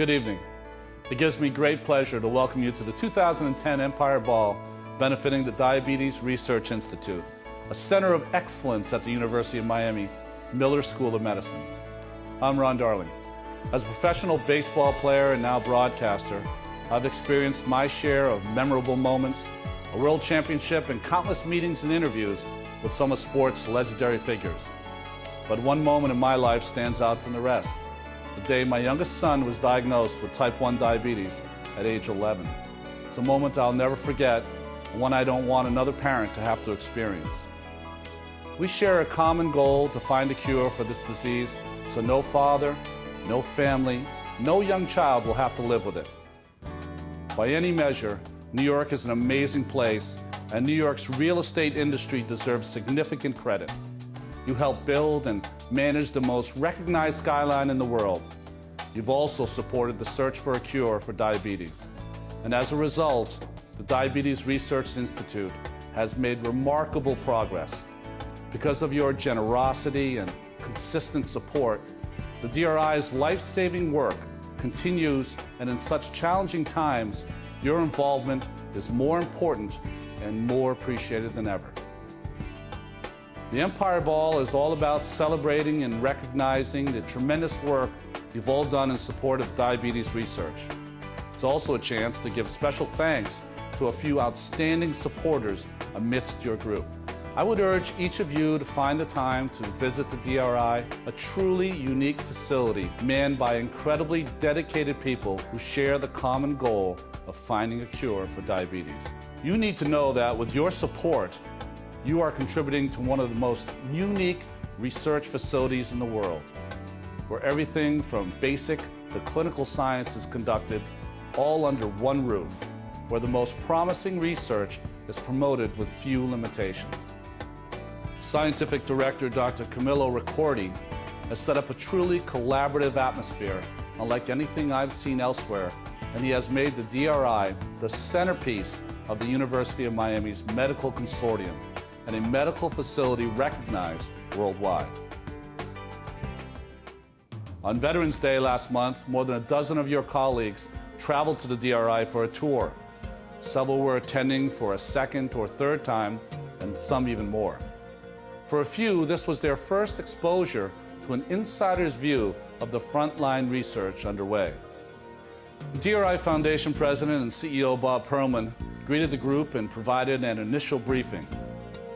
Good evening. It gives me great pleasure to welcome you to the 2010 Empire Ball benefiting the Diabetes Research Institute, a center of excellence at the University of Miami, Miller School of Medicine. I'm Ron Darling. As a professional baseball player and now broadcaster, I've experienced my share of memorable moments, a world championship, and countless meetings and interviews with some of sports' legendary figures. But one moment in my life stands out from the rest. The day my youngest son was diagnosed with type 1 diabetes at age 11. It's a moment I'll never forget, and one I don't want another parent to have to experience. We share a common goal to find a cure for this disease so no father, no family, no young child will have to live with it. By any measure, New York is an amazing place, and New York's real estate industry deserves significant credit. You helped build and manage the most recognized skyline in the world. You've also supported the search for a cure for diabetes. And as a result, the Diabetes Research Institute has made remarkable progress. Because of your generosity and consistent support, the DRI's life-saving work continues, and in such challenging times, your involvement is more important and more appreciated than ever. The Empire Ball is all about celebrating and recognizing the tremendous work you've all done in support of diabetes research. It's also a chance to give special thanks to a few outstanding supporters amidst your group. I would urge each of you to find the time to visit the DRI, a truly unique facility manned by incredibly dedicated people who share the common goal of finding a cure for diabetes. You need to know that with your support, you are contributing to one of the most unique research facilities in the world, where everything from basic to clinical science is conducted all under one roof, where the most promising research is promoted with few limitations. Scientific Director Dr. Camillo Ricordi has set up a truly collaborative atmosphere unlike anything I've seen elsewhere, and he has made the DRI the centerpiece of the University of Miami's medical consortium and a medical facility recognized worldwide. On Veterans Day last month, more than a dozen of your colleagues traveled to the DRI for a tour. Several were attending for a second or third time, and some even more. For a few, this was their first exposure to an insider's view of the frontline research underway. DRI Foundation President and CEO Bob Perlman greeted the group and provided an initial briefing.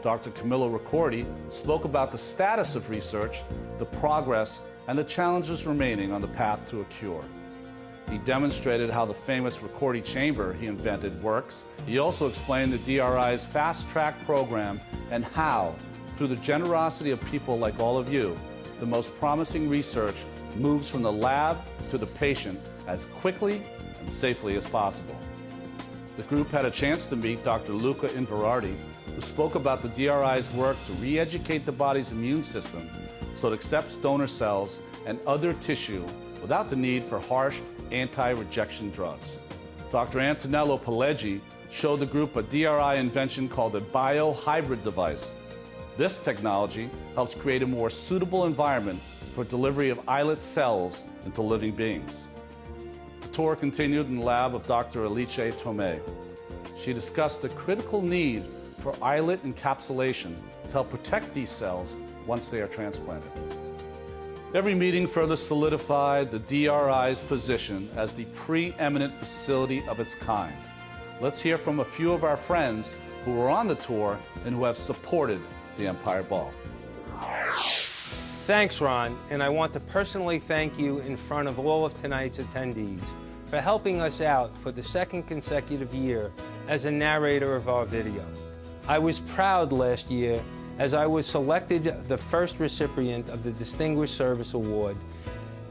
Dr. Camillo Ricordi spoke about the status of research, the progress, and the challenges remaining on the path to a cure. He demonstrated how the famous Ricordi chamber he invented works. He also explained the DRI's fast-track program and how, through the generosity of people like all of you, the most promising research moves from the lab to the patient as quickly and safely as possible. The group had a chance to meet Dr. Luca Inverardi, who spoke about the DRI's work to re-educate the body's immune system so it accepts donor cells and other tissue without the need for harsh anti-rejection drugs. Dr. Antonello Pileggi showed the group a DRI invention called a biohybrid device. This technology helps create a more suitable environment for delivery of islet cells into living beings. The tour continued in the lab of Dr. Alice Tomei. She discussed the critical need for islet encapsulation to help protect these cells once they are transplanted. Every meeting further solidified the DRI's position as the preeminent facility of its kind. Let's hear from a few of our friends who were on the tour and who have supported the Empire Ball. Thanks, Ron, and I want to personally thank you in front of all of tonight's attendees for helping us out for the second consecutive year as a narrator of our video. I was proud last year as I was selected the first recipient of the Distinguished Service Award,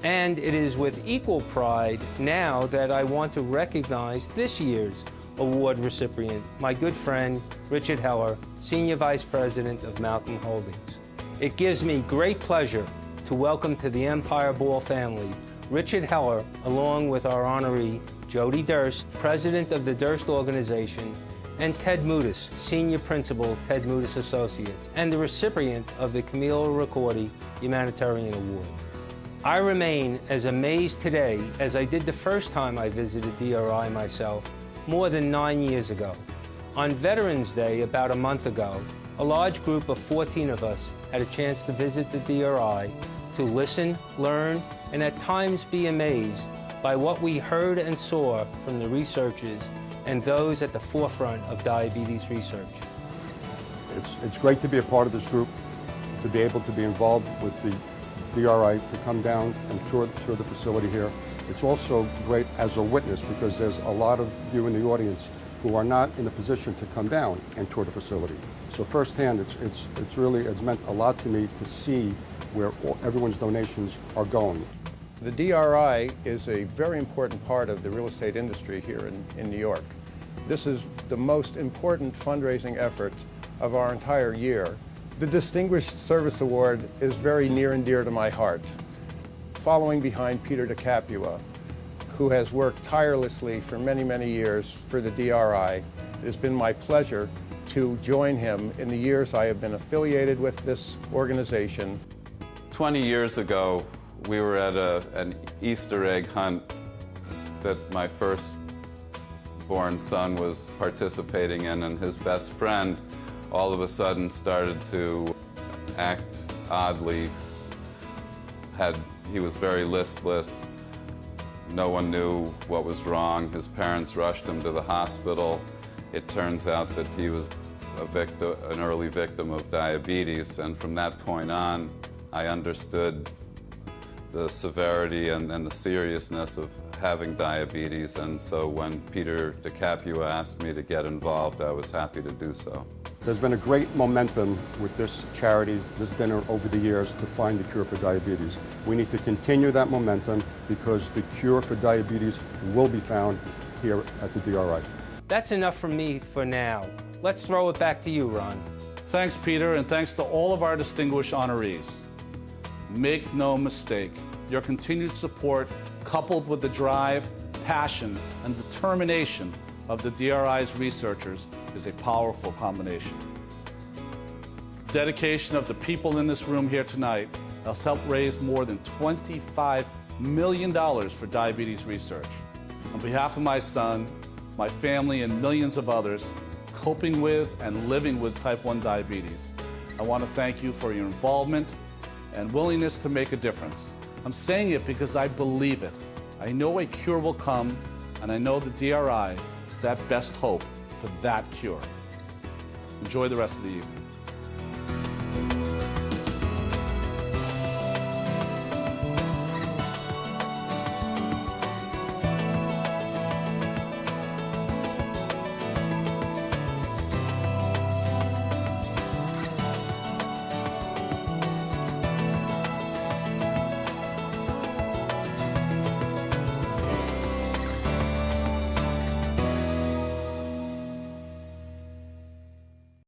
and it is with equal pride now that I want to recognize this year's award recipient, my good friend Richard Heller, Senior Vice President of Malcolm Holdings. It gives me great pleasure to welcome to the Empire Ball family Richard Heller, along with our honoree Jody Durst, President of the Durst Organization, and Ted Moudis, Senior Principal, Ted Moudis Associates, and the recipient of the Camillo Ricordi Humanitarian Award. I remain as amazed today as I did the first time I visited DRI myself more than 9 years ago. On Veterans Day about a month ago, a large group of 14 of us had a chance to visit the DRI to listen, learn, and at times be amazed by what we heard and saw from the researchers and those at the forefront of diabetes research. It's great to be a part of this group, to be able to be involved with the DRI, to come down and tour the facility here. It's also great as a witness because there's a lot of you in the audience who are not in a position to come down and tour the facility. So firsthand, it's meant a lot to me to see where everyone's donations are going. The DRI is a very important part of the real estate industry here in New York. This is the most important fundraising effort of our entire year. The Distinguished Service Award is very near and dear to my heart. Following behind Peter DeCapua, who has worked tirelessly for many, many years for the DRI, it has been my pleasure to join him in the years I have been affiliated with this organization. 20 years ago, we were at an Easter egg hunt that my firstborn son was participating in, and his best friend all of a sudden started to act oddly. He was very listless. No one knew what was wrong. His parents rushed him to the hospital. It turns out that he was an early victim of diabetes, and from that point on, I understood the severity and the seriousness of having diabetes, and so when Peter DeCapua asked me to get involved, I was happy to do so. There's been a great momentum with this charity, this dinner over the years to find the cure for diabetes. We need to continue that momentum because the cure for diabetes will be found here at the DRI. That's enough from me for now. Let's throw it back to you, Ron. Thanks, Peter, and thanks to all of our distinguished honorees. Make no mistake, your continued support, coupled with the drive, passion, and determination of the DRI's researchers, is a powerful combination. The dedication of the people in this room here tonight has helped raise more than $25 million for diabetes research. On behalf of my son, my family, and millions of others coping with and living with type 1 diabetes, I want to thank you for your involvement and willingness to make a difference. I'm saying it because I believe it. I know a cure will come, and I know the DRI is that best hope for that cure. Enjoy the rest of the evening.